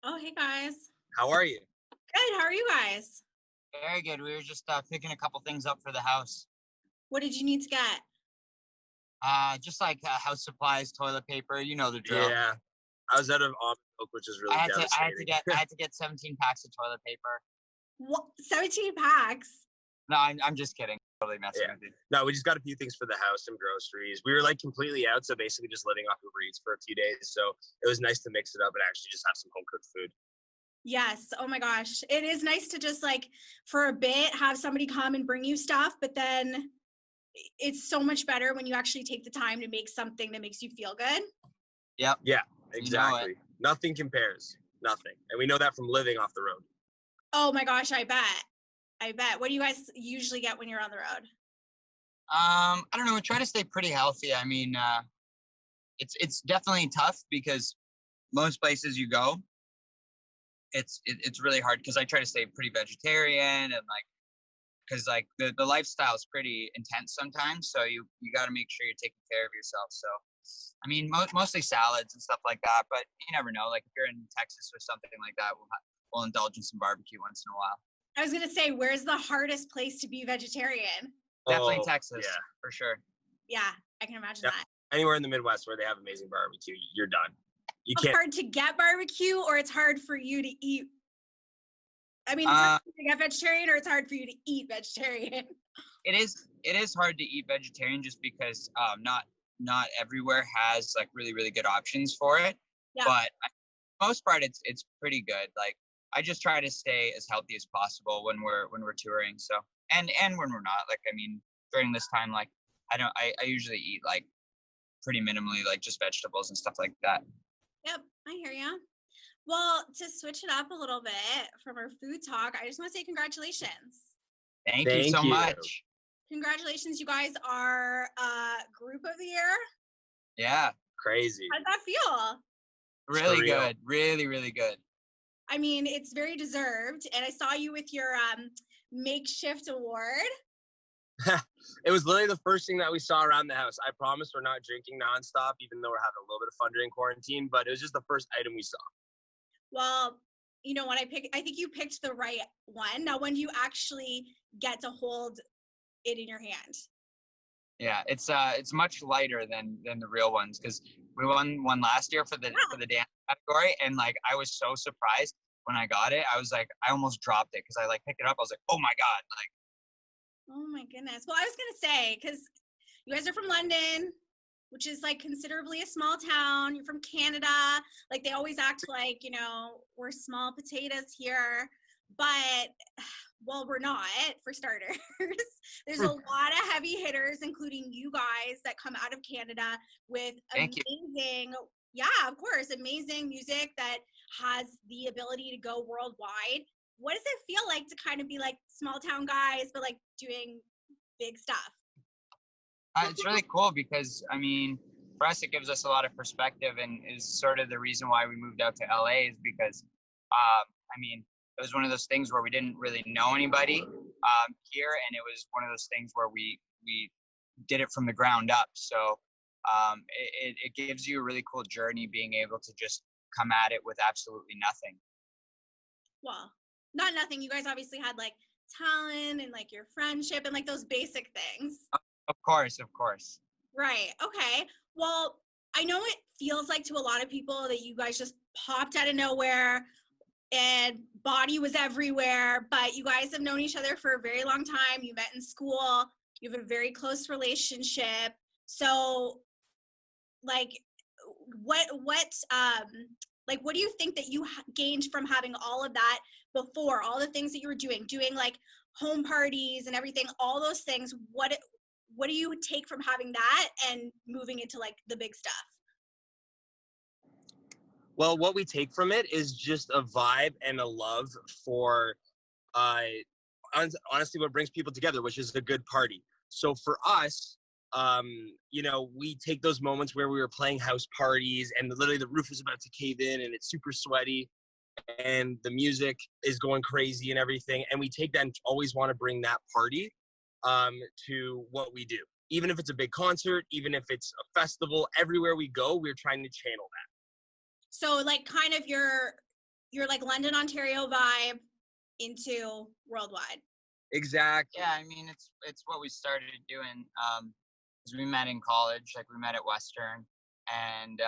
Oh, hey guys. How are you? Good. How are you guys? Very good. We were just picking a couple things up for the house. What did you need to get? Just like house supplies, toilet paper. You know the drill. Yeah. I was out of almond milk, which is really I devastating. had to get 17 packs of toilet paper. What? 17 packs? No, I'm just kidding. Totally messing with you. No, we just got a few things for the house, some groceries. We were like completely out, so basically just living off Uber Eats for a few days. So it was nice to mix it up and actually just have some home cooked food. Yes. Oh my gosh. It is nice to just like for a bit have somebody come and bring you stuff, but then it's so much better when you actually take the time to make something that makes you feel good. Yep. Yeah, exactly. Nothing compares. Nothing. And we know that from living off the road. Oh my gosh, I bet. What do you guys usually get when you're on the road? I don't know. We try to stay pretty healthy. I mean, it's definitely tough because most places you go, it's really hard because I try to stay pretty vegetarian and because the lifestyle is pretty intense sometimes. So you got to make sure you're taking care of yourself. So, I mean, mostly salads and stuff like that. But you never know. Like if you're in Texas or something like that, we'll indulge in some barbecue once in a while. I was gonna say, where's the hardest place to be vegetarian? Definitely Texas, yeah, for sure. Yeah, I can imagine that. Anywhere in the Midwest where they have amazing barbecue, you're done. It's hard to get barbecue, or it's hard for you to eat. I mean, it's hard for you to get vegetarian, or it's hard for you to eat vegetarian. It is hard to eat vegetarian just because not everywhere has like really really good options for it. Yeah. But for the most part, it's pretty good. Like I just try to stay as healthy as possible when we're touring. So and when we're not, like I mean during this time, like I usually eat like pretty minimally, like just vegetables and stuff like that. Yep, I hear ya. Well, to switch it up a little bit from our food talk, I just want to say congratulations. Thank you so much. Congratulations, you guys are group of the year. Yeah, crazy. How'd that feel? Really good, really really good. I mean, it's very deserved, and I saw you with your makeshift award. It was literally the first thing that we saw around the house. I promise we're not drinking nonstop, even though we're having a little bit of fun during quarantine, but it was just the first item we saw. Well, you know, I think you picked the right one. Now, when do you actually get to hold it in your hand? Yeah, it's much lighter than the real ones because we won one last year for the dance category, and like I was so surprised when I got it. I was like, I almost dropped it because I like picked it up. I was like, oh my god, like. Oh my goodness. Well, I was gonna say because you guys are from London, which is like considerably a small town. You're from Canada. Like they always act like, you know, we're small potatoes here, but well, we're not, for starters. There's a lot of heavy hitters, including you guys, that come out of Canada with amazing, of course, amazing music that has the ability to go worldwide. What does it feel like to kind of be like small town guys, but like doing big stuff? It's really cool because, I mean, for us, it gives us a lot of perspective and is sort of the reason why we moved out to LA is because, I mean, it was one of those things where we didn't really know anybody here. And it was one of those things where we did it from the ground up. So it gives you a really cool journey being able to just come at it with absolutely nothing. Well, not nothing. You guys obviously had like talent and like your friendship and like those basic things. Of course. Right. Okay. Well, I know it feels like to a lot of people that you guys just popped out of nowhere and body was everywhere, but you guys have known each other for a very long time. You met in school. You have a very close relationship. So like what do you think that you gained from having all of that before, all the things that you were doing like home parties and everything, all those things? What do you take from having that and moving into like the big stuff? Well, what we take from it is just a vibe and a love for, honestly, what brings people together, which is a good party. So for us, you know, we take those moments where we were playing house parties and literally the roof is about to cave in and it's super sweaty and the music is going crazy and everything. And we take that and always want to bring that party to what we do. Even if it's a big concert, even if it's a festival, everywhere we go, we're trying to channel that. So like kind of your your like London, Ontario vibe into worldwide. Exactly. Yeah, I mean, it's what we started doing. 'Cause we met in college, like we met at Western, and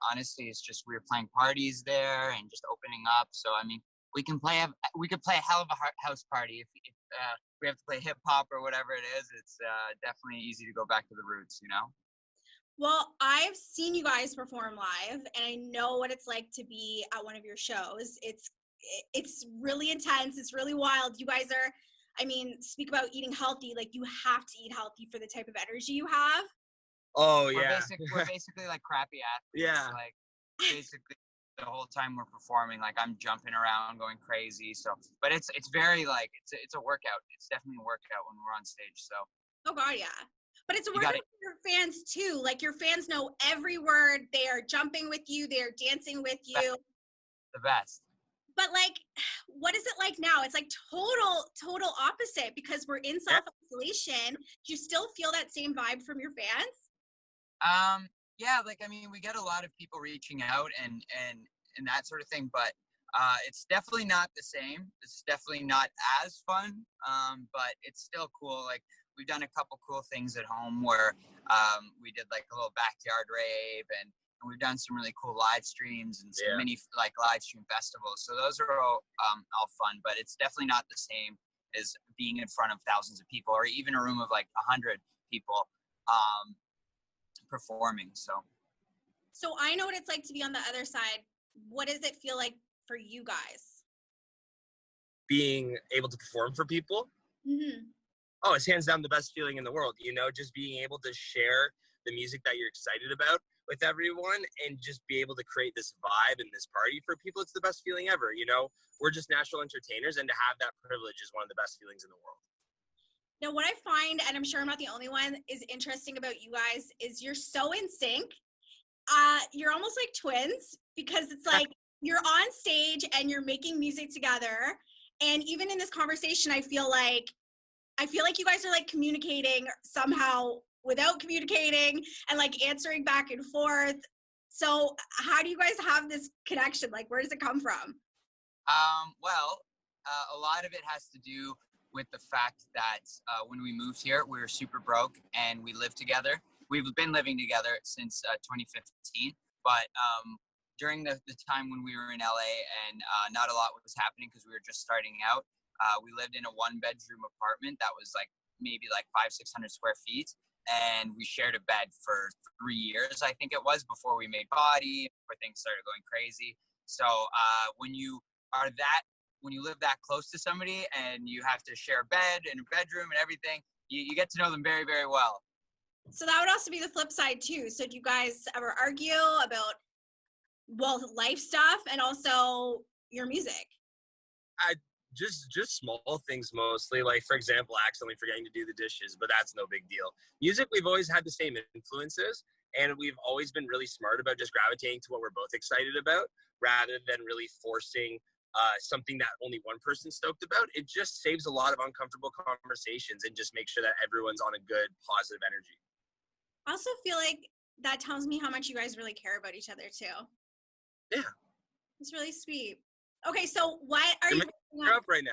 honestly, it's just we were playing parties there and just opening up. So I mean, we could play a hell of a house party if we have to play hip hop or whatever it is. It's definitely easy to go back to the roots, you know. Well, I've seen you guys perform live, and I know what it's like to be at one of your shows. It's really intense. It's really wild. You guys are, I mean, speak about eating healthy. Like, you have to eat healthy for the type of energy you have. Oh We're yeah. we're basically like crappy athletes. Yeah. Like basically the whole time we're performing, like I'm jumping around, going crazy. So, but it's very like it's a workout. It's definitely a workout when we're on stage. So. Oh God, yeah. But it's a You workout gotta- for your fans too. Like, your fans know every word. They are jumping with you. They are dancing with you. The best. But like, what is it like now? It's like total opposite, because we're in self-isolation. Do you still feel that same vibe from your fans? Yeah, like I mean, we get a lot of people reaching out and that sort of thing, but it's definitely not the same. It's definitely not as fun, but it's still cool. Like we've done a couple cool things at home where we did like a little backyard rave, and we've done some really cool live streams and some mini like live stream festivals. So those are all fun, but it's definitely not the same as being in front of thousands of people or even a room of like 100 people performing. So I know what it's like to be on the other side. What does it feel like for you guys? Being able to perform for people. Mm-hmm. Oh, it's hands down the best feeling in the world. You know, just being able to share the music that you're excited about with everyone and just be able to create this vibe and this party for people. It's the best feeling ever. You know, we're just natural entertainers, and to have that privilege is one of the best feelings in the world. Now, what I find, and I'm sure I'm not the only one, is interesting about you guys is you're so in sync. You're almost like twins, because it's like you're on stage and you're making music together. And even in this conversation, I feel like you guys are like communicating somehow without communicating and like answering back and forth. So how do you guys have this connection? Like, where does it come from? A lot of it has to do with the fact that when we moved here, we were super broke and we lived together. We've been living together since 2015, but during the time when we were in LA and not a lot was happening because we were just starting out, we lived in a 1-bedroom apartment that was like maybe like 500-600 square feet, and we shared a bed for 3 years, I think it was, before we made Body, before things started going crazy. So when you live that close to somebody and you have to share a bed and a bedroom and everything, you get to know them very, very well. So that would also be the flip side too. So do you guys ever argue about both life stuff and also your music? Just small things mostly. Like, for example, accidentally forgetting to do the dishes, but that's no big deal. Music, we've always had the same influences, and we've always been really smart about just gravitating to what we're both excited about rather than really forcing something that only one person's stoked about. It just saves a lot of uncomfortable conversations and just makes sure that everyone's on a good, positive energy. I also feel like that tells me how much you guys really care about each other too. Yeah. It's really sweet. Okay, so what are you You're up right now.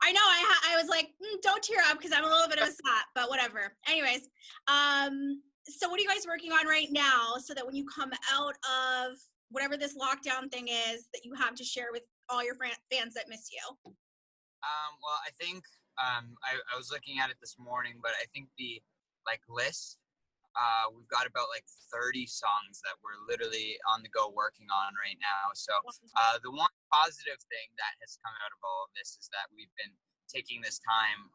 I know, I was like, don't tear up because I'm a little bit of a sap, but whatever. Anyways, so what are you guys working on right now so that when you come out of whatever this lockdown thing is that you have to share with all your fans that miss you? Well, I think I was looking at it this morning, but I think the list, we've got about 30 songs that we're literally on the go working on right now. So the one positive thing that has come out of all of this is that we've been taking this time,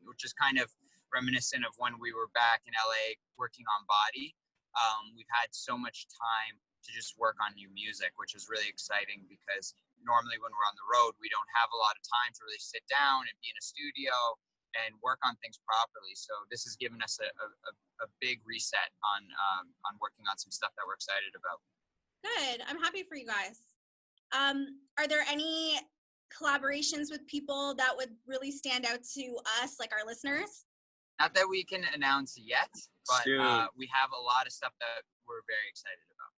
which is kind of reminiscent of when we were back in LA working on Body. We've had so much time to just work on new music, which is really exciting because normally when we're on the road, we don't have a lot of time to really sit down and be in a studio and work on things properly. So this has given us a big reset on working on some stuff that we're excited about. Good. I'm happy for you guys. Are there any collaborations with people that would really stand out to us, like our listeners? Not that we can announce yet, but we have a lot of stuff that we're very excited about.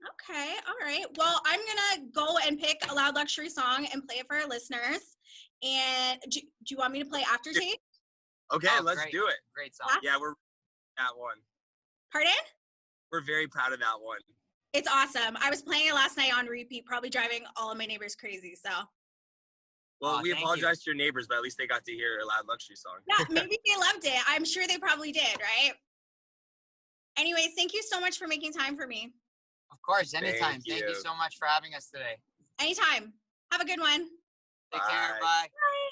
Okay, all right. Well, I'm gonna go and pick a Loud Luxury song and play it for our listeners. And do you want me to play Aftertaste? Okay, Oh, let's great. do it. Great song. Yeah, we're that one. Pardon? We're very proud of that one. It's awesome. I was playing it last night on repeat, probably driving all of my neighbors crazy. So Well, we thank apologize to your neighbors, but at least they got to hear a Loud Luxury song. yeah, maybe they loved it. I'm sure they probably did, right? Anyways, thank you so much for making time for me. Of course, anytime. Thank Thank you you. so much for having us today. Anytime. Have a good one. Take care. Bye. Bye. Bye.